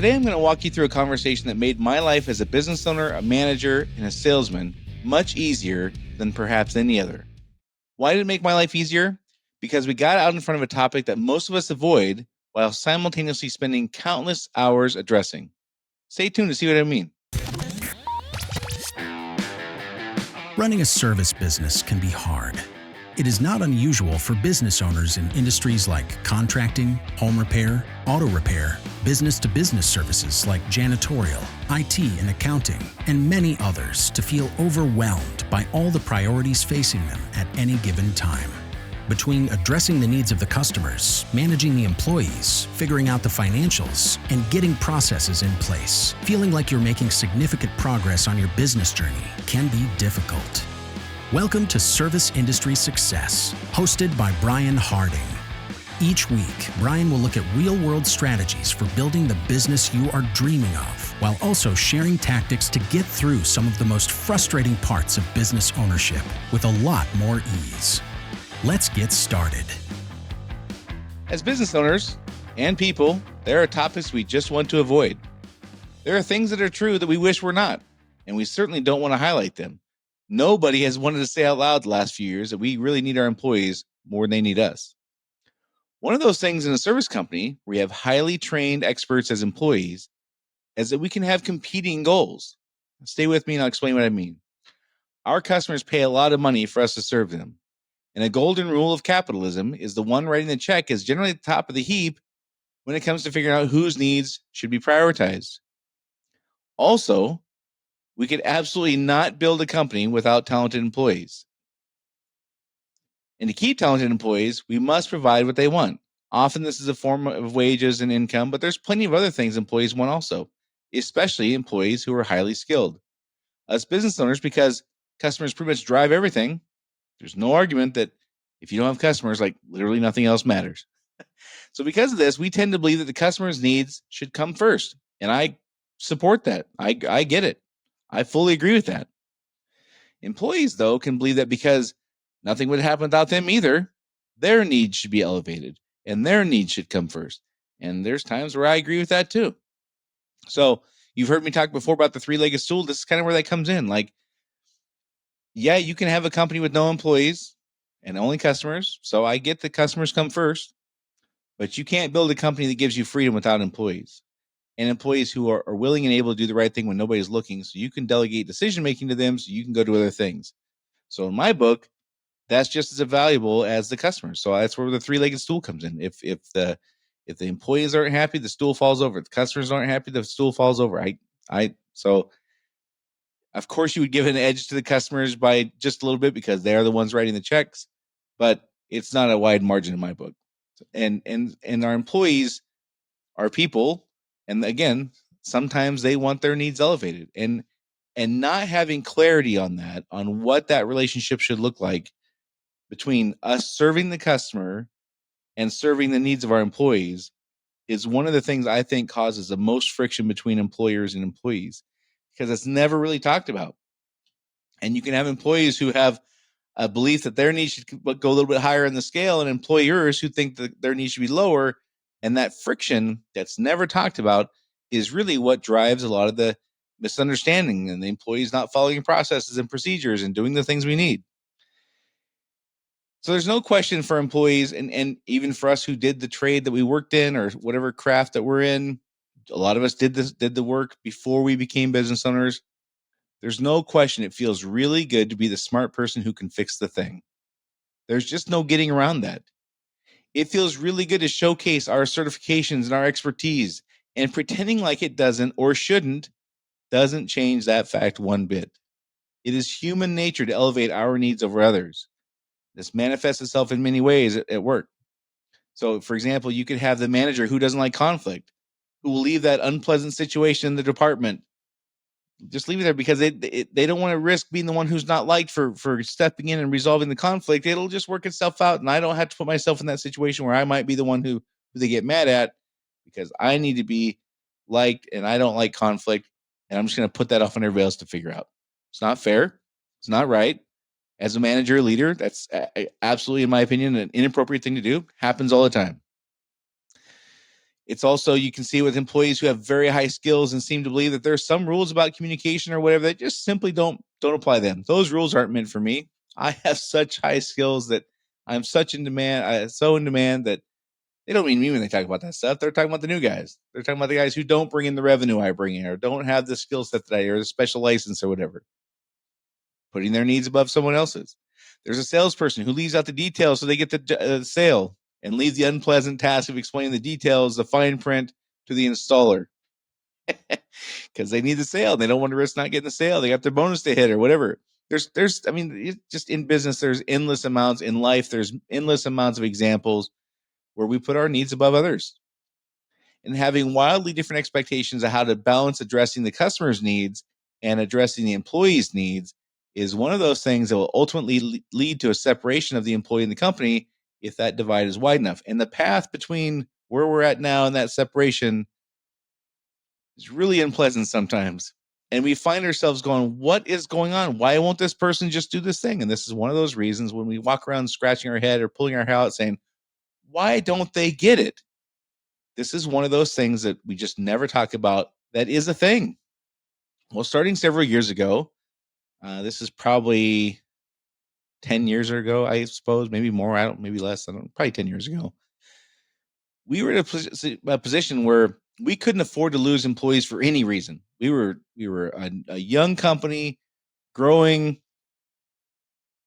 Today, I'm going to walk you through a conversation that made my life as a business owner, a manager, and a salesman much easier than perhaps any other. Why did it make my life easier? Because we got out in front of a topic that most of us avoid while simultaneously spending countless hours addressing. Stay tuned to see what I mean. Running a service business can be hard. It is not unusual for business owners in industries like contracting, home repair, auto repair, business-to-business services like janitorial, IT and accounting, and many others to feel overwhelmed by all the priorities facing them at any given time. Between addressing the needs of the customers, managing the employees, figuring out the financials, and getting processes in place, feeling like you're making significant progress on your business journey can be difficult. Welcome to Service Industry Success, hosted by Brian Harding. Each week, Brian will look at real-world strategies for building the business you are dreaming of, while also sharing tactics to get through some of the most frustrating parts of business ownership with a lot more ease. Let's get started. As business owners and people, there are topics we just want to avoid. There are things that are true that we wish were not, and we certainly don't want to highlight them. Nobody has wanted to say out loud the last few years that we really need our employees more than they need us. One of those things in a service company where you have highly trained experts as employees is that we can have competing goals. Stay with me and I'll explain what I mean. Our customers pay a lot of money for us to serve them. And a golden rule of capitalism is the one writing the check is generally at the top of the heap when it comes to figuring out whose needs should be prioritized. Also, we could absolutely not build a company without talented employees. And to keep talented employees, we must provide what they want. Often this is a form of wages and income, but there's plenty of other things employees want also, especially employees who are highly skilled. Us business owners, because customers pretty much drive everything, there's no argument that if you don't have customers, like literally nothing else matters. So because of this, we tend to believe that the customer's needs should come first. And I support that. I get it. I fully agree with that. Employees, though, can believe that because nothing would happen without them either, their needs should be elevated and their needs should come first. And there's times where I agree with that too. So you've heard me talk before about the three-legged stool. This is kind of where that comes in. Like, yeah, you can have a company with no employees and only customers. So I get that customers come first, but you can't build a company that gives you freedom without employees. And employees who are willing and able to do the right thing when nobody's looking, so you can delegate decision-making to them so you can go do other things. So in my book, that's just as valuable as the customers. So that's where the three-legged stool comes in. If the employees aren't happy, the stool falls over. If the customers aren't happy, the stool falls over. So of course you would give an edge to the customers by just a little bit because they are the ones writing the checks, but it's not a wide margin in my book. And our employees are people. And again, sometimes they want their needs elevated, and not having clarity on that, on what that relationship should look like between us serving the customer and serving the needs of our employees is one of the things I think causes the most friction between employers and employees, because it's never really talked about. And you can have employees who have a belief that their needs should go a little bit higher in the scale, and employers who think that their needs should be lower. And that friction that's never talked about is really what drives a lot of the misunderstanding and the employees not following processes and procedures and doing the things we need. So there's no question for employees, and even for us who did the trade that we worked in or whatever craft that we're in, a lot of us did the work before we became business owners. There's no question it feels really good to be the smart person who can fix the thing. There's just no getting around that. It feels really good to showcase our certifications and our expertise, and pretending like it doesn't or shouldn't doesn't change that fact one bit. It is human nature to elevate our needs over others. This manifests itself in many ways at work. So, for example, you could have the manager who doesn't like conflict, who will leave that unpleasant situation in the department. Just leave it there because they don't want to risk being the one who's not liked for stepping in and resolving the conflict. It'll just work itself out, and I don't have to put myself in that situation where I might be the one who they get mad at because I need to be liked and I don't like conflict, and I'm just going to put that off on everybody else to figure out. It's not fair. It's not right. As a manager or leader, that's absolutely, in my opinion, an inappropriate thing to do. Happens all the time. It's also, you can see with employees who have very high skills and seem to believe that there's some rules about communication or whatever that just simply don't apply to them. Those rules aren't meant for me. I have such high skills that I'm such in demand. So in demand that they don't mean me when they talk about that stuff. They're talking about the new guys. They're talking about the guys who don't bring in the revenue I bring in or don't have the skill set that I, or the special license or whatever, putting their needs above someone else's. There's a salesperson who leaves out the details so they get the sale and leave the unpleasant task of explaining the details, the fine print, to the installer because they need the sale. They don't want to risk not getting the sale. They got their bonus to hit or whatever. I mean, just in business, there's endless amounts. In life, there's endless amounts of examples where we put our needs above others. And having wildly different expectations of how to balance addressing the customer's needs and addressing the employee's needs is one of those things that will ultimately lead to a separation of the employee and the company if that divide is wide enough. And the path between where we're at now and that separation is really unpleasant sometimes. And we find ourselves going, what is going on? Why won't this person just do this thing? And this is one of those reasons when we walk around scratching our head or pulling our hair out saying, why don't they get it? This is one of those things that we just never talk about. That is a thing. Well, starting several years ago, this is probably 10 years ago, I suppose, maybe more. Maybe less. I don't, probably 10 years ago. We were in a position where we couldn't afford to lose employees for any reason. We were a young company growing.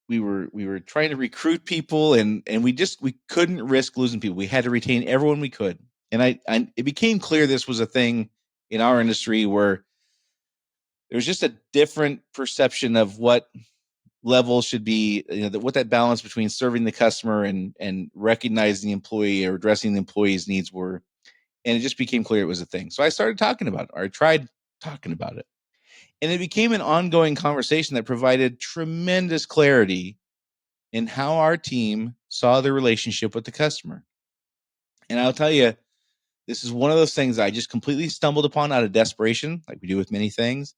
We were trying to recruit people, and we couldn't risk losing people. We had to retain everyone we could. And it became clear this was a thing in our industry where there's just a different perception of what level should be, what that balance between serving the customer and recognizing the employee or addressing the employee's needs were. And it just became clear it was a thing. So I started talking about it, or I tried talking about it. And it became an ongoing conversation that provided tremendous clarity in how our team saw the relationship with the customer. And I'll tell you, this is one of those things I just completely stumbled upon out of desperation, like we do with many things.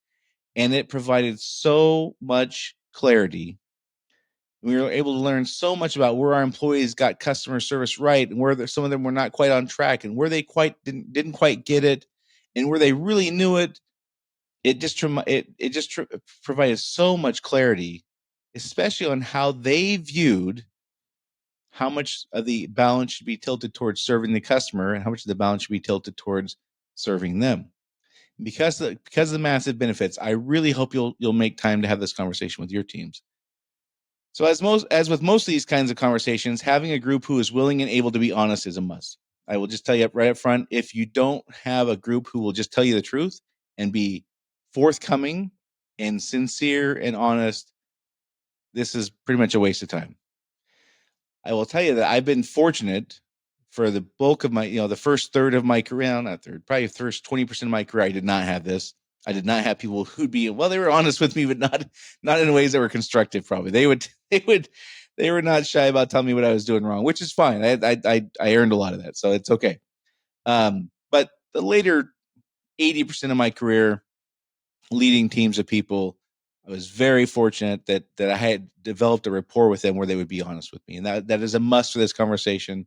And it provided so much clarity. We were able to learn so much about where our employees got customer service right, and where some of them were not quite on track, and where they didn't quite get it, and where they really knew it. It just provided so much clarity, especially on how they viewed how much of the balance should be tilted towards serving the customer and how much of the balance should be tilted towards serving them. Because of the massive benefits, I really hope you'll make time to have this conversation with your teams. So as with most of these kinds of conversations, having a group who is willing and able to be honest is a must. I will just tell you right up front, if you don't have a group who will just tell you the truth and be forthcoming and sincere and honest, this is pretty much a waste of time. I will tell you that I've been fortunate for the bulk of my, the first third of my career, not third, probably the first 20% of my career, I did not have this. I did not have people who'd be, well, they were honest with me, but not in ways that were constructive. Probably they were not shy about telling me what I was doing wrong, which is fine. I earned a lot of that, so it's okay. But the later 80% of my career leading teams of people, I was very fortunate that I had developed a rapport with them where they would be honest with me. And that is a must for this conversation.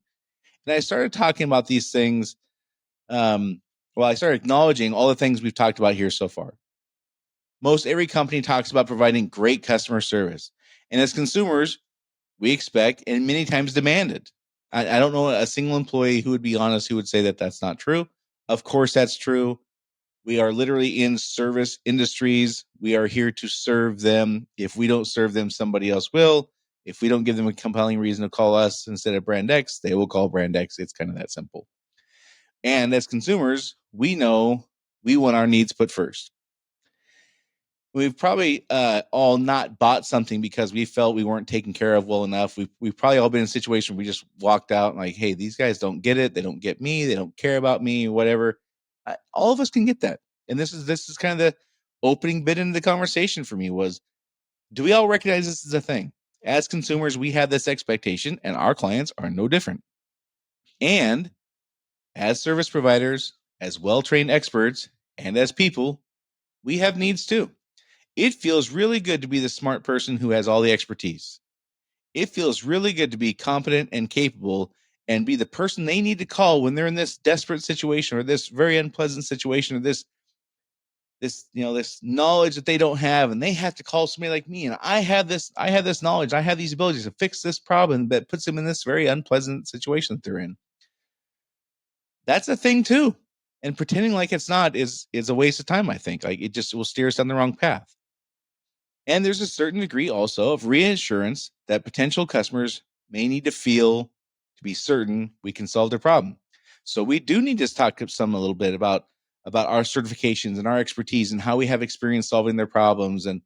And I started talking about these things. I started acknowledging all the things we've talked about here so far. Most every company talks about providing great customer service. And as consumers, we expect and many times demand it. I don't know a single employee who would be honest who would say that that's not true. Of course, that's true. We are literally in service industries. We are here to serve them. If we don't serve them, somebody else will. If we don't give them a compelling reason to call us instead of brand X, they will call brand X. It's kind of that simple. And as consumers, we know we want our needs put first. We've probably all not bought something because we felt we weren't taken care of well enough. We've probably all been in a situation where we just walked out like, hey, these guys don't get it. They don't get me. They don't care about me, whatever. All of us can get that. And this is kind of the opening bit into the conversation for me was, do we all recognize this is a thing? As consumers, we have this expectation and our clients are no different. And as service providers, as well-trained experts, and as people, we have needs too. It feels really good to be the smart person who has all the expertise. It feels really good to be competent and capable and be the person they need to call when they're in this desperate situation or this very unpleasant situation or this knowledge that they don't have, and they have to call somebody like me, and I have this knowledge, I have these abilities to fix this problem that puts them in this very unpleasant situation that they're in. That's a thing too. And pretending like it's not is a waste of time, I think. Like, it just will steer us down the wrong path. And there's a certain degree also of reassurance that potential customers may need to feel to be certain we can solve their problem. So we do need to talk a little bit about our certifications and our expertise and how we have experience solving their problems. And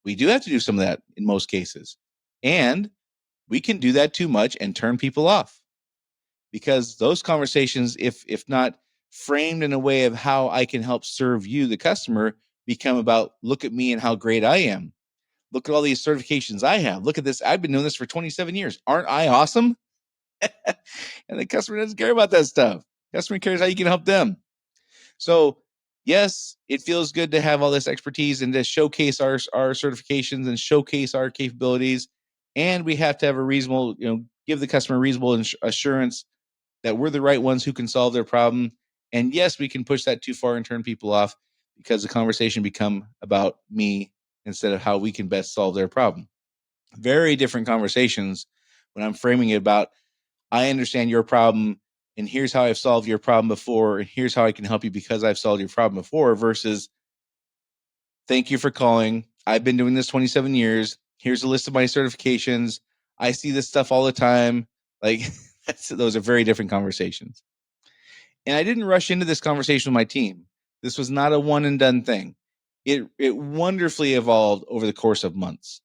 we do have to do some of that in most cases. And we can do that too much and turn people off, because those conversations, if not framed in a way of how I can help serve you, the customer, become about, look at me and how great I am. Look at all these certifications I have. Look at this. I've been doing this for 27 years. Aren't I awesome? And the customer doesn't care about that stuff. Customer cares how you can help them. So yes, it feels good to have all this expertise and to showcase our certifications and showcase our capabilities. And we have to have a reasonable, give the customer reasonable assurance that we're the right ones who can solve their problem. And yes, we can push that too far and turn people off, because the conversation become about me instead of how we can best solve their problem. Very different conversations when I'm framing it about, I understand your problem and here's how I've solved your problem before, and here's how I can help you because I've solved your problem before, versus, thank you for calling. I've been doing this 27 years. Here's a list of my certifications. I see this stuff all the time. Like, those are very different conversations. And I didn't rush into this conversation with my team. This was not a one and done thing. It wonderfully evolved over the course of months.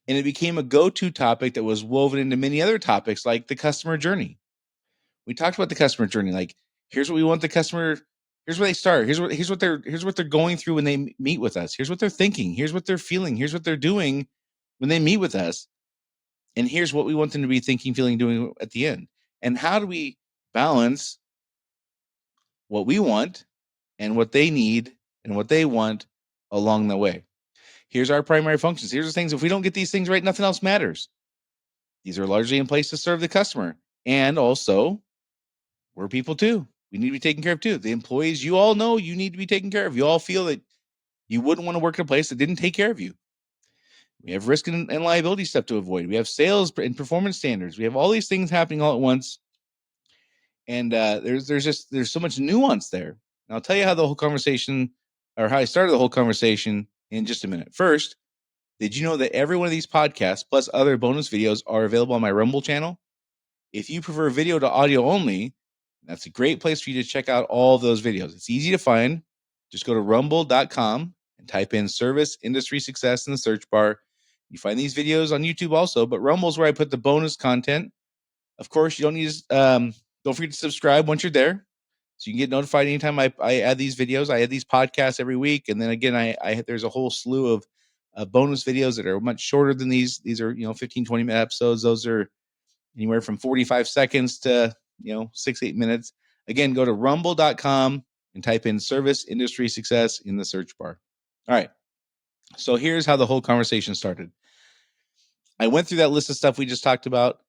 And it became a go-to topic that was woven into many other topics, like the customer journey. We talked about the customer journey. Like, here's what we want the customer. Here's where they start. Here's what they're going through when they meet with us. Here's what they're thinking. Here's what they're feeling. Here's what they're doing when they meet with us. And here's what we want them to be thinking, feeling, doing at the end. And how do we balance what we want and what they need and what they want along the way? Here's our primary functions. Here's the things. If we don't get these things right, nothing else matters. These are largely in place to serve the customer. And also, we're people too. We need to be taken care of too. The employees, you all know you need to be taken care of. You all feel that you wouldn't want to work in a place that didn't take care of you. We have risk and liability stuff to avoid. We have sales and performance standards. We have all these things happening all at once. And there's so much nuance there. And I'll tell you how the whole conversation, or how I started the whole conversation, in just a minute. First, did you know that every one of these podcasts plus other bonus videos are available on my Rumble channel? If you prefer video to audio only, that's a great place for you to check out all of those videos. It's easy to find. Just go to rumble.com and type in service industry success in the search bar. You find these videos on YouTube also, but Rumble's where I put the bonus content. Of course, you don't need don't forget to subscribe once you're there, so you can get notified anytime I add these videos. I add these podcasts every week, and then again, I there's a whole slew of bonus videos that are much shorter than these. These are 15, 20-minute episodes. Those are anywhere from 45 seconds to 6-8 minutes. Again, go to rumble.com and type in service industry success in the search bar. All right. So here's how the whole conversation started. I went through that list of stuff we just talked about.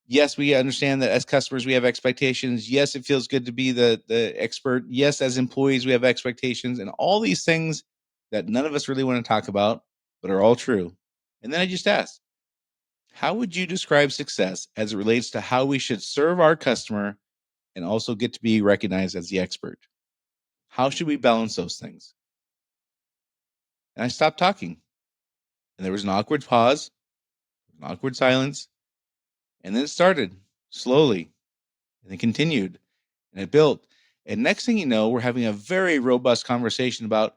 Yes, we understand that as customers, we have expectations. Yes, it feels good to be the expert. Yes, as employees, we have expectations, and all these things that none of us really want to talk about, but are all true. And then I just asked, how would you describe success as it relates to how we should serve our customer and also get to be recognized as the expert? How should we balance those things? And I stopped talking. And there was an awkward pause, an awkward silence. And then it started slowly. And it continued. And it built. And next thing you know, we're having a very robust conversation about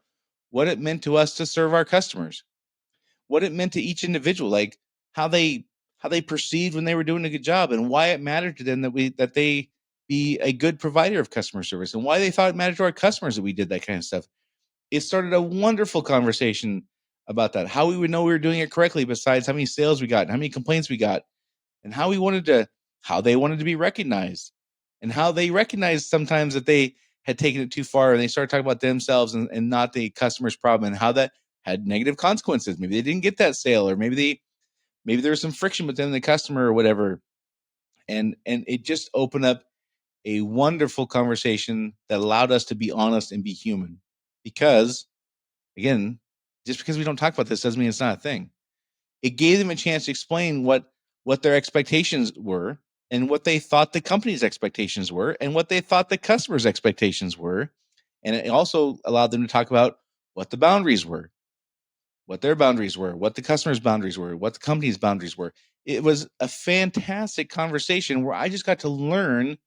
what it meant to us to serve our customers, what it meant to each individual, like how they perceived when they were doing a good job, and why it mattered to them that they be a good provider of customer service, and why they thought it mattered to our customers that we did that kind of stuff. It started a wonderful conversation about that, how we would know we were doing it correctly, besides how many sales we got, and how many complaints we got, and how they wanted to be recognized, and how they recognized sometimes that they had taken it too far, and they started talking about themselves and not the customer's problem, and how that had negative consequences. Maybe they didn't get that sale, or maybe there was some friction with them and the customer or whatever. And it just opened up a wonderful conversation that allowed us to be honest and be human. Because again, just because we don't talk about this doesn't mean it's not a thing. It gave them a chance to explain what their expectations were and what they thought the company's expectations were and what they thought the customer's expectations were. And it also allowed them to talk about what the boundaries were, what their boundaries were, what the customer's boundaries were, what the company's boundaries were. It was a fantastic conversation where I just got to learn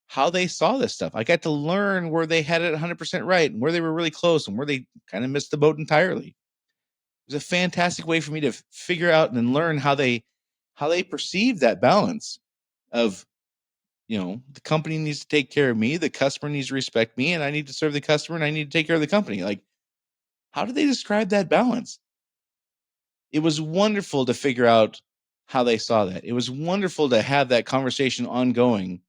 how they saw this stuff. I got to learn where they had it 100% right and where they were really close and where they kind of missed the boat entirely. It was a fantastic way for me to figure out and learn how they perceive that balance of, the company needs to take care of me, the customer needs to respect me, and I need to serve the customer and I need to take care of the company. Like, how do they describe that balance? It was wonderful to figure out how they saw that. It was wonderful to have that conversation ongoing.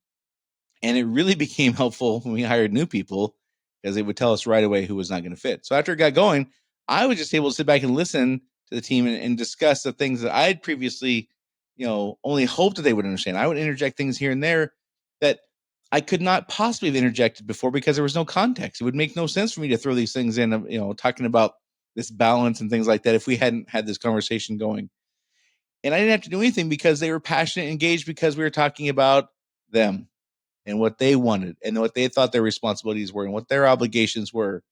And it really became helpful when we hired new people because they would tell us right away who was not going to fit. So after it got going, I was just able to sit back and listen to the team and discuss the things that I had previously, only hoped that they would understand. I would interject things here and there that I could not possibly have interjected before because there was no context. It would make no sense for me to throw these things in, talking about this balance and things like that if we hadn't had this conversation going. And I didn't have to do anything because they were passionate and engaged because we were talking about them and what they wanted and what they thought their responsibilities were and what their obligations were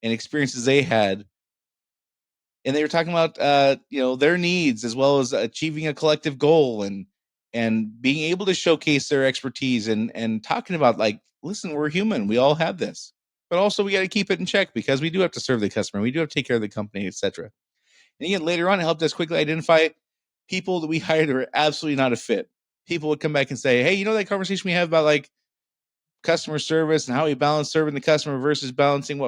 and experiences they had. And they were talking about, their needs as well as achieving a collective goal and being able to showcase their expertise and talking about, like, listen, we're human. We all have this, but also we got to keep it in check because we do have to serve the customer. We do have to take care of the company, etc. And again, later on, it helped us quickly identify people that we hired who were absolutely not a fit. People would come back and say, hey, that conversation we have about, like, customer service and how we balance serving the customer versus balancing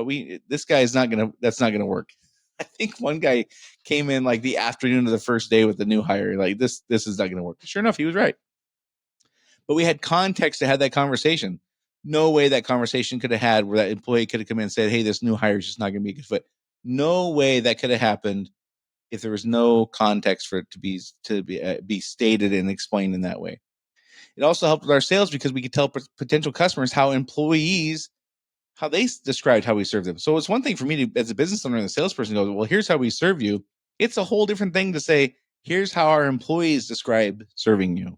that's not going to work. I think one guy came in like the afternoon of the first day with the new hire. Like, this is not going to work. Sure enough, he was right. But we had context to have that conversation. No way that conversation could have had where that employee could have come in and said, hey, this new hire is just not going to be a good fit. No way that could have happened if there was no context for it to be stated and explained in that way. It also helped with our sales because we could tell potential customers how they described how we serve them. So it's one thing for me to, as a business owner and a salesperson, go, well, here's how we serve you. It's a whole different thing to say, here's how our employees describe serving you.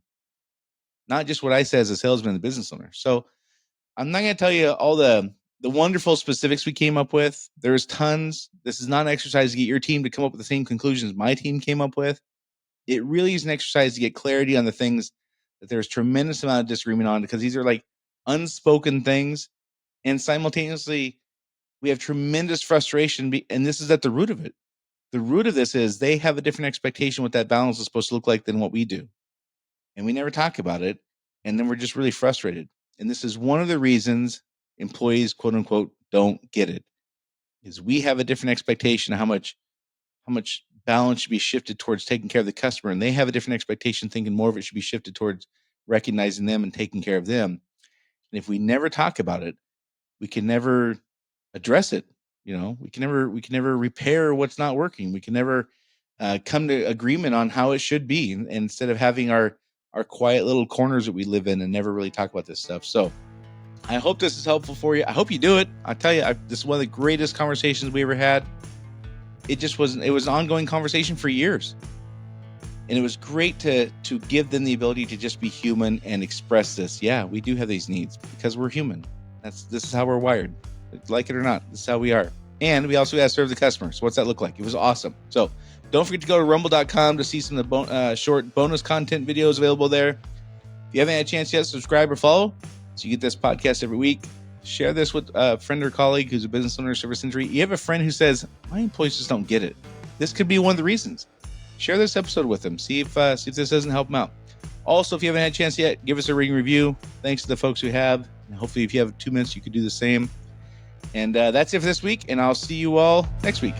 Not just what I say as a salesman and a business owner. So I'm not going to tell you all the wonderful specifics we came up with. There's tons. This is not an exercise to get your team to come up with the same conclusions my team came up with. It really is an exercise to get clarity on the things that there's tremendous amount of disagreement on, because these are like unspoken things. And simultaneously, we have tremendous frustration. And this is at the root of it. The root of this is they have a different expectation what that balance is supposed to look like than what we do. And we never talk about it. And then we're just really frustrated. And this is one of the reasons employees, quote unquote, don't get it, is we have a different expectation of how much balance should be shifted towards taking care of the customer. And they have a different expectation, thinking more of it should be shifted towards recognizing them and taking care of them. And if we never talk about it, we can never address it. We can never repair what's not working. We can never come to agreement on how it should be. And instead of having our quiet little corners that we live in and never really talk about this stuff. So I hope this is helpful for you. I hope you do it. I tell you, this is one of the greatest conversations we ever had. It was an ongoing conversation for years. And it was great to give them the ability to just be human and express this. Yeah, we do have these needs because we're human. This is how we're wired. Like it or not, this is how we are. And we also got to serve the customer. So what's that look like? It was awesome. So don't forget to go to rumble.com to see some of the short bonus content videos available there. If you haven't had a chance yet, subscribe or follow so you get this podcast every week. Share this with a friend or colleague who's a business owner, service industry. You have a friend who says, my employees just don't get it. This could be one of the reasons. Share this episode with them. See if this doesn't help them out. Also, if you haven't had a chance yet, give us a ring review. Thanks to the folks who have. And hopefully, if you have 2 minutes, you could do the same. And that's it for this week. And I'll see you all next week.